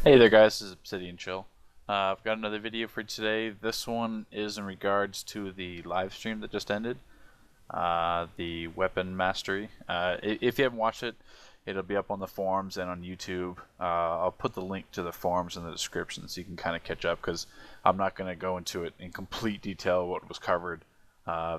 Hey there guys, this is Obsidian Chill. I've got another video for today. This one is in regards to the live stream that just ended, the weapon mastery. If you haven't watched it, it'll be up on the forums and on YouTube. I'll put the link to the forums in the description so you can kind of catch up, because I'm not going to go into it in complete detail what was covered,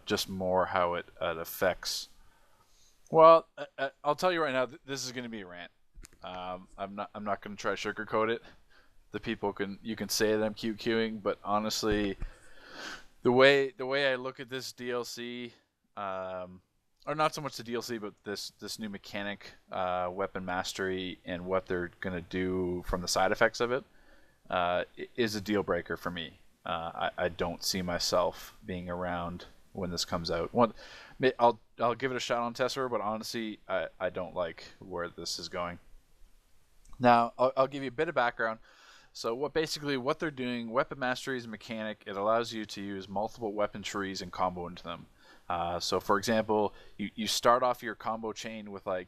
just more how it affects. Well, I'll tell you right now, this is going to be a rant. I'm not going to try to sugarcoat it. The people can you can say that I'm QQing, but honestly, the way I look at this DLC, or not so much the DLC, but this new mechanic, weapon mastery, and what they're gonna do from the side effects of it, is a deal breaker for me. I don't see myself being around when this comes out. I'll give it a shot on test server, but honestly, I don't like where this is going. Now, I'll give you a bit of background. So what they're doing, weapon mastery is a mechanic. It allows you to use multiple weapon trees and combo into them. So for example, you start off your combo chain with a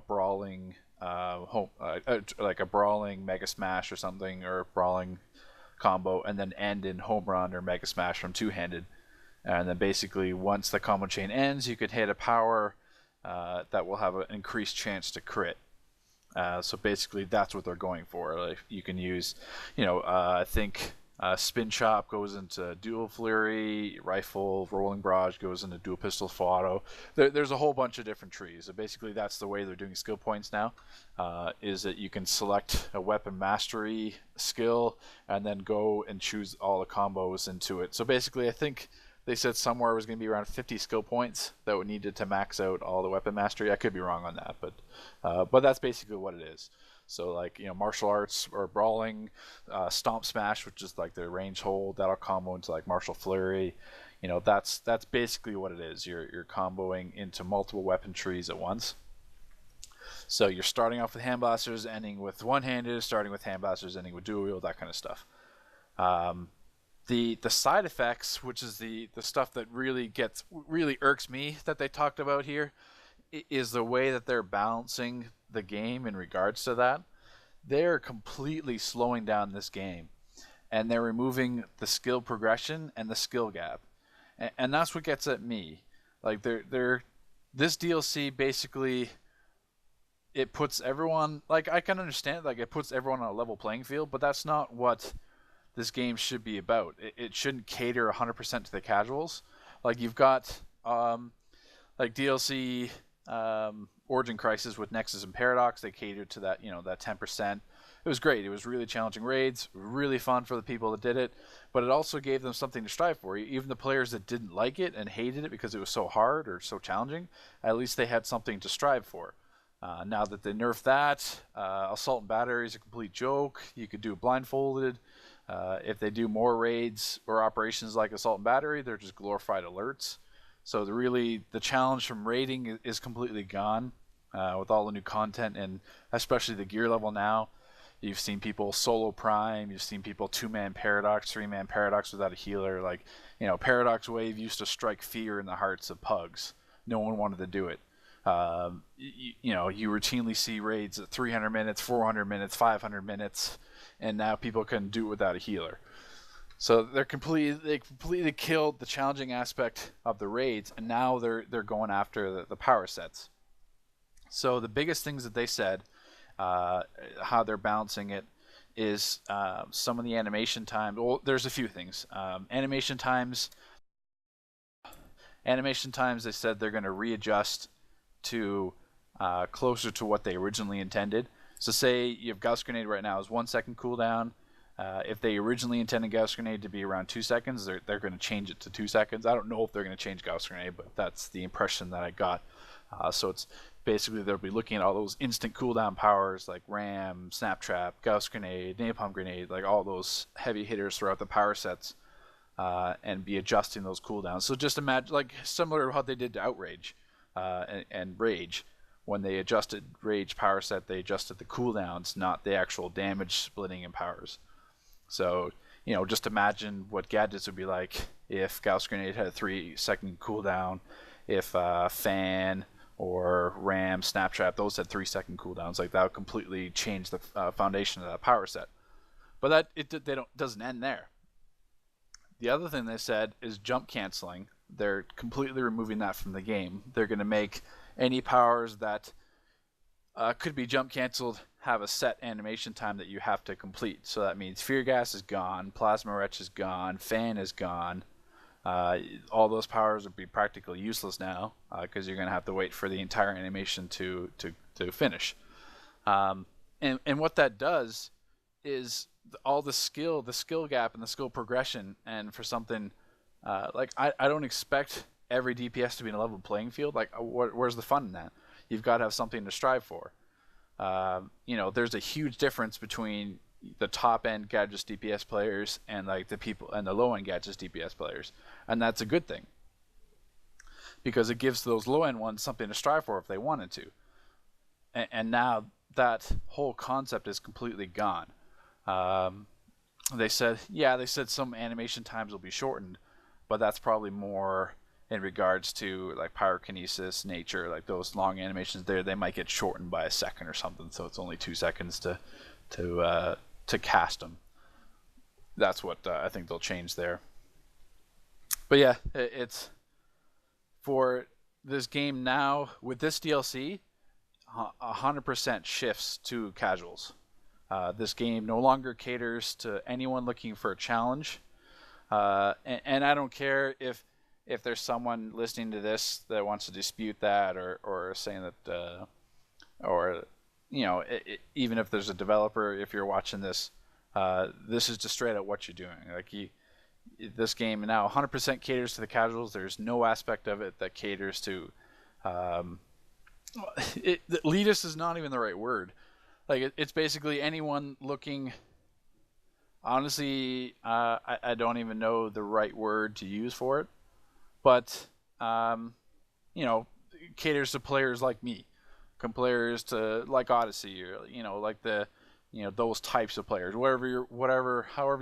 brawling like a brawling mega smash or something, or a brawling combo, and then end in home run or mega smash from two-handed. And then basically once the combo chain ends, you can hit a power that will have an increased chance to crit. So basically, that's what they're going for. Like, you can use, I think spin chop goes into dual flurry, rifle rolling barrage goes into dual pistol full auto. There's a whole bunch of different trees. So basically, that's the way they're doing skill points now. Is that you can select a weapon mastery skill and then go and choose all the combos into it. So basically, I think they said somewhere it was going to be around 50 skill points that would needed to max out all the weapon mastery. I could be wrong on that, but that's basically what it is. So martial arts or brawling, stomp smash, which is like the range hold, that'll combo into like martial flurry. That's basically what it is. You're comboing into multiple weapon trees at once. So you're starting off with hand blasters, ending with one-handed, starting with hand blasters, ending with dual wield, that kind of stuff. The side effects, which is the stuff that really irks me that they talked about here, is the way that they're balancing the game in regards to that. They're completely slowing down this game, and they're removing the skill progression and the skill gap, and that's what gets at me. Like this DLC basically, it puts everyone, like, I can understand, like, it puts everyone on a level playing field, but that's not what this game should be about. It shouldn't cater 100% to the casuals. Like, you've got like DLC Origin Crisis with Nexus and Paradox. They catered to that 10%. It was great. It was really challenging raids, really fun for the people that did it, but it also gave them something to strive for. Even the players that didn't like it and hated it because it was so hard or so challenging, at least they had something to strive for. Now that they nerfed that, assault and battery is a complete joke. You could do it blindfolded. If they do more raids or operations like assault and battery, they're just glorified alerts. So the challenge from raiding is completely gone with all the new content, and especially the gear level now. You've seen people solo prime. You've seen people 2-man paradox, 3-man paradox without a healer. Paradox wave used to strike fear in the hearts of pugs. No one wanted to do it. You routinely see raids at 300 minutes, 400 minutes, 500 minutes, and now people can do it without a healer. So they completely killed the challenging aspect of the raids, and now they're going after the power sets. So the biggest things that they said, how they're balancing it, is some of the animation time. Well, there's a few things. Animation times. They said they're going to readjust to closer to what they originally intended. So say you have Gauss Grenade right now is 1 second cooldown. If they originally intended Gauss Grenade to be around 2 seconds, they're going to change it to 2 seconds. I don't know if they're going to change Gauss Grenade, but that's the impression that I got. So it's basically they'll be looking at all those instant cooldown powers like Ram, Snap Trap, Gauss Grenade, Napalm Grenade, like all those heavy hitters throughout the power sets, and be adjusting those cooldowns. So just imagine, like, similar to how they did to Outrage and Rage. When they adjusted Rage power set, they adjusted the cooldowns, not the actual damage splitting and powers. So, just imagine what gadgets would be like if Gauss Grenade had a 3 second cooldown, if Fan or Ram, Snaptrap, those had 3 second cooldowns. Like, that would completely change the foundation of that power set. But that doesn't end there. The other thing they said is jump canceling. They're completely removing that from the game. They're going to make any powers that could be jump canceled have a set animation time that you have to complete. So that means Fear Gas is gone, Plasma Wretch is gone, Fan is gone. All those powers would be practically useless now because you're going to have to wait for the entire animation to finish. And what that does is all the skill gap and the skill progression, and for something like I don't expect every DPS to be in a level playing field. Like, where's the fun in that? You've got to have something to strive for. There's a huge difference between the top end Gadgets DPS players and like the people and the low end Gadgets DPS players, and that's a good thing because it gives those low end ones something to strive for if they wanted to. And now that whole concept is completely gone. They said some animation times will be shortened, but that's probably more in regards to like pyrokinesis, nature, like those long animations there. They might get shortened by a second or something, so it's only 2 seconds to cast them. That's what I think they'll change there. But yeah, it's for this game now with this DLC. 100% shifts to casuals. This game no longer caters to anyone looking for a challenge, and I don't care if there's someone listening to this that wants to dispute that or saying that, even if there's a developer, if you're watching this, this is just straight out what you're doing. Like this game now 100% caters to the casuals. There's no aspect of it that caters to. Elitist is not even the right word. Like it's basically anyone looking. Honestly, I don't even know the right word to use for it, but caters to players like me, players to like Odyssey, or like those types of players. However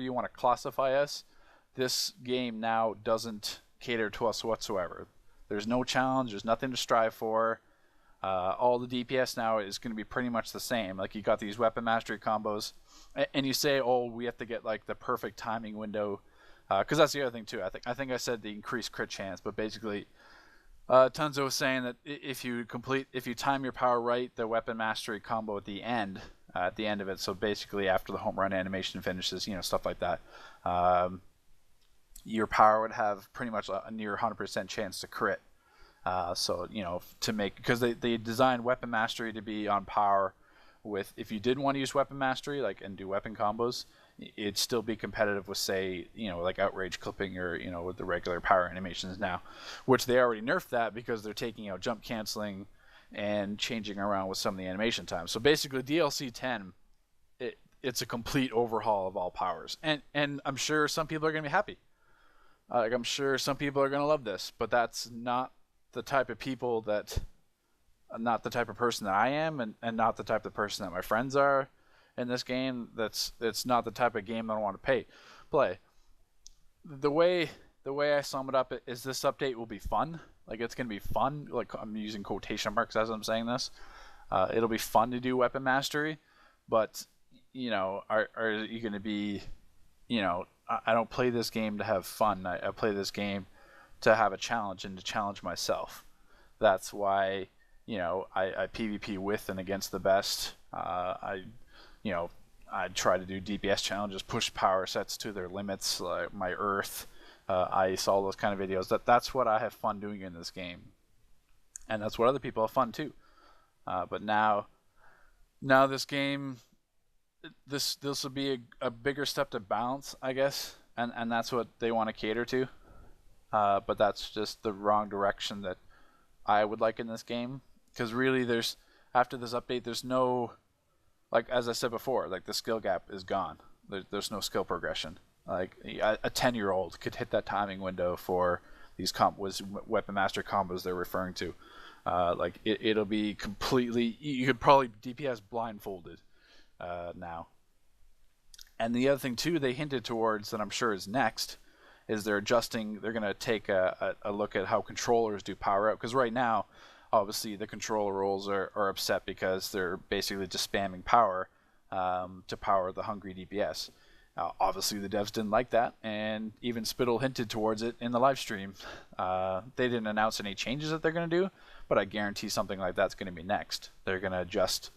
you want to classify us, this game now doesn't cater to us whatsoever. There's no challenge. There's nothing to strive for. All the DPS now is going to be pretty much the same. Like you got these weapon mastery combos, and you say, "Oh, we have to get like the perfect timing window," because that's the other thing too. I think I said the increased crit chance, but basically, Tunzo was saying that if you time your power right, the weapon mastery combo at the end of it. So basically, after the home run animation finishes, stuff like that, your power would have pretty much a near 100% chance to crit. To make, because they designed weapon mastery to be on par with, if you did want to use weapon mastery and do weapon combos, it'd still be competitive with, say, like outrage clipping or with the regular power animations now, which they already nerfed that because they're taking out jump canceling and changing around with some of the animation times. So basically DLC10, it's a complete overhaul of all powers, and I'm sure some people are going to be happy. I'm sure some people are going to love this, but that's not the type of not the type of person that I am, and not the type of person that my friends are in this game. It's not the type of game that I want to play. The way I sum it up is this update will be fun. Like, it's going to be fun. Like, I'm using quotation marks as I'm saying this. It'll be fun to do weapon mastery, but are you going to be, I don't play this game to have fun. I play this game to have a challenge and to challenge myself. That's why I PvP with and against the best. I try to do DPS challenges, push power sets to their limits, like my Earth, Ice, all those kind of videos. That's what I have fun doing in this game, and that's what other people have fun too. But now this game, this will be a bigger step to balance, I guess, and that's what they want to cater to. But that's just the wrong direction that I would like in this game, because really after this update, there's no, like, as I said before, like, the skill gap is gone. There's no skill progression. Like, a 10-year-old could hit that timing window for these weapon master combos they're referring to. It'll be completely, you could probably DPS blindfolded now. And the other thing too they hinted towards that I'm sure is next is they're going to take a look at how controllers do power up, because right now obviously the controller roles are upset because they're basically just spamming power to power the hungry DPS. Obviously, the devs didn't like that, and even Spittle hinted towards it in the live stream. They didn't announce any changes that they're going to do, but I guarantee something like that's going to be next. They're going to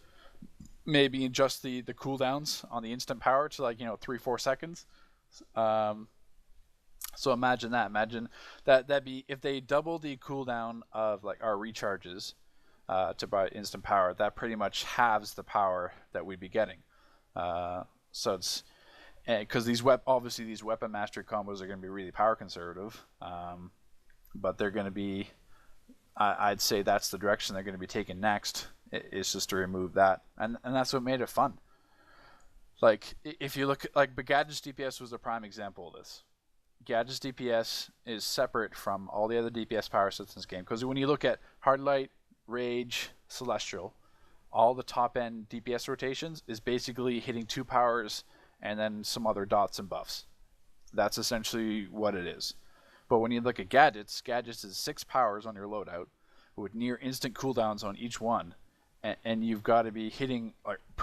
maybe adjust the cooldowns on the instant power to 3-4 seconds. So imagine that. Imagine that'd be if they double the cooldown of like our recharges to buy instant power. That pretty much halves the power that we'd be getting. So it's because obviously these weapon mastery combos are going to be really power conservative, but they're going to be. I'd say that's the direction they're going to be taking next. It's just to remove that, and that's what made it fun. Like if you look but Gadget's DPS was a prime example of this. Gadget's DPS is separate from all the other DPS power sets in this game because when you look at Hardlight, Rage, Celestial, all the top end DPS rotations is basically hitting 2 powers and then some other dots and buffs. That's essentially what it is. But when you look at Gadgets is 6 powers on your loadout with near instant cooldowns on each one, and you've got to be hitting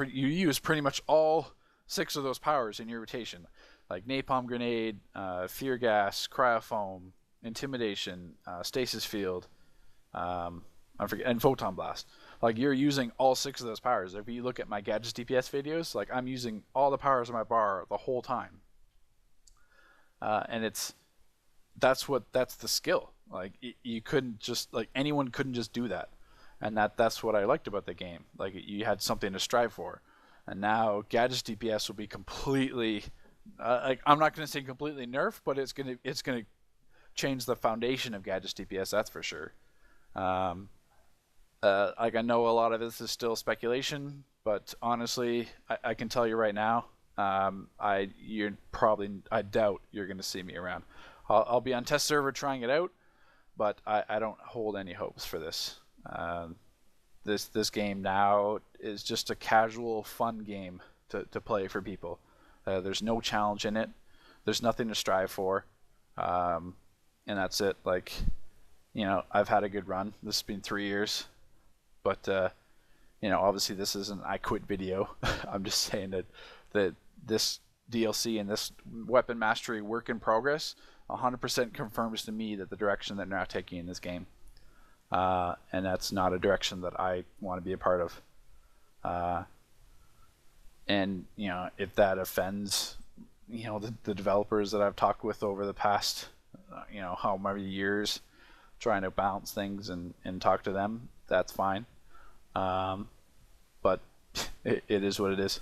you use pretty much all 6 of those powers in your rotation, like Napalm Grenade, Fear Gas, Cryofoam, Intimidation, Stasis Field, and Photon Blast. Like you're using all 6 of those powers. If you look at my Gadgets DPS videos, like I'm using all the powers of my bar the whole time, and that's the skill. Like you couldn't just anyone couldn't just do that, and that's what I liked about the game. Like you had something to strive for, and now Gadget's DPS will be completely. I'm not going to say completely nerfed, but it's gonna change the foundation of Gadget's DPS. That's for sure. I know a lot of this is still speculation, but honestly, I can tell you right now, I doubt you're going to see me around. I'll be on test server trying it out, but I don't hold any hopes for this. This game now is just a casual, fun game to play for people. There's no challenge in it. There's nothing to strive for, and that's it. I've had a good run. This has been 3 years. But, obviously this isn't I quit video. I'm just saying that this DLC and this weapon mastery work in progress 100% confirms to me that the direction that they're now taking in this game. And that's not a direction that I want to be a part of. And, if that offends, the developers that I've talked with over the past, how many years trying to balance things and talk to them, that's fine. But it is what it is.